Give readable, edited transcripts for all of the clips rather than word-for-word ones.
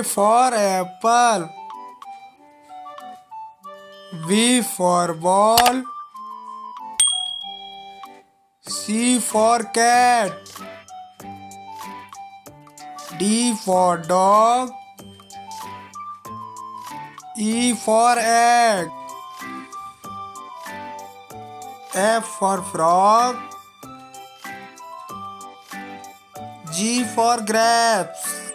for apple. B for ball. C for cat. D for dog. E for egg. F for frog. G for grapes.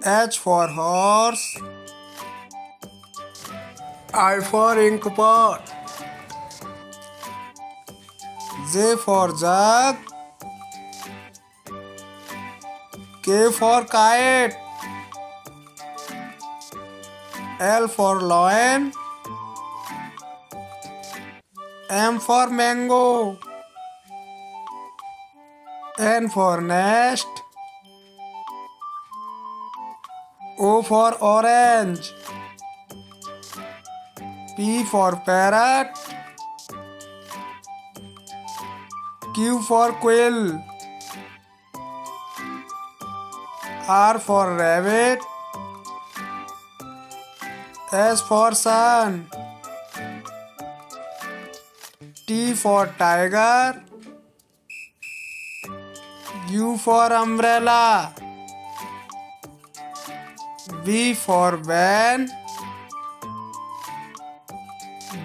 H for horse. I for ink pot. J for jug. K for kite. L for lion. M for mango. N for nest. O for orange. P for parrot. Q for quill. R for rabbit. S for sun. T for tiger. U for umbrella. V for van.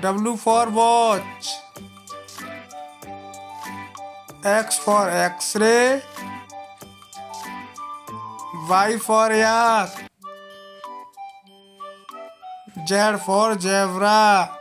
W for watch. X for X-ray. Y for yak. Z for zebra.